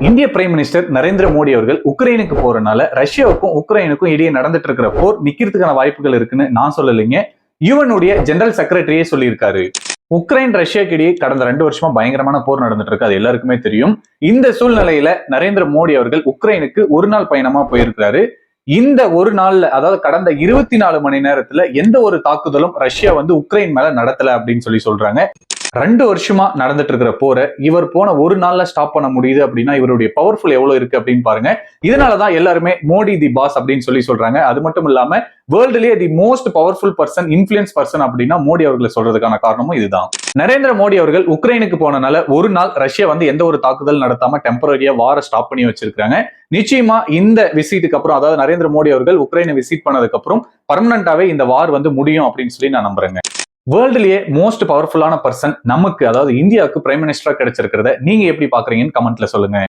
இந்திய prime minister Narendra Modi அவர்கள் உக்ரைனுக்கு போறனால ரஷ்யாவுக்கும் உக்ரைனுக்கும் இடையே நடந்துட்டு இருக்கிற போர் நிக்கிறதுக்கான வாய்ப்புகள் இருக்குன்னு நான் சொல்லலைங்க. யுஎனுடைய ஜெனரல் செக்ரட்டரியே சொல்லியிருக்காரு. உக்ரைன் ரஷ்யாக்கு இடையே கடந்த 2 வருஷமா பயங்கரமான போர் நடந்துட்டு இருக்கு, அது எல்லாருக்குமே தெரியும். இந்த சூழ்நிலையில நரேந்திர மோடி அவர்கள் உக்ரைனுக்கு ஒரு நாள் பயணமா போயிருக்கிறாரு. இந்த ஒரு நாள்ல, அதாவது கடந்த 24 மணி நேரத்துல எந்த ஒரு தாக்குதலும் ரஷ்யா உக்ரைன் மேல நடத்தல அப்படின்னு சொல்றாங்க. 2 வருஷமா நடந்துட்டு இருக்கிற போரை இவர் போன ஒரு நாள்ல ஸ்டாப் பண்ண முடியுது அப்படின்னா இவருடைய பவர்ஃபுல் எவ்வளவு இருக்கு அப்படின்னு பாருங்க. இதனாலதான் எல்லாருமே மோடி தி பாஸ் அப்படின்னு சொல்றாங்க. அது மட்டும் இல்லாம வேர்ல்டுலயே the most powerful person, influence person அப்படின்னா மோடி அவர்களை சொல்றதுக்கான காரணமும் இதுதான். நரேந்திர மோடி அவர்கள் உக்ரைனுக்கு போனனால ஒரு நாள் ரஷ்யா எந்த ஒரு தாக்குதல் நடத்தாம டெம்பரரியா வார ஸ்டாப் பண்ணி வச்சிருக்காங்க. நிச்சயமா இந்த விசிட்டுக்கு அப்புறம், அதாவது நரேந்திர மோடி அவர்கள் உக்ரைனை விசிட் பண்ணதுக்கு அப்புறம் பர்மனண்டாவே இந்த வார் முடியும் அப்படின்னு நான் நம்புறேங்க. வேர்ல்டுலயே மோஸ்ட் பவர்ஃபுல்லான பர்சன் நமக்கு, அதாவது இந்தியாவுக்கு பிரைம் மினிஸ்டரா கிடைச்சிருக்கிறத நீங்க எப்படி பாக்குறீங்கன்னு கமெண்ட்ல சொல்லுங்க.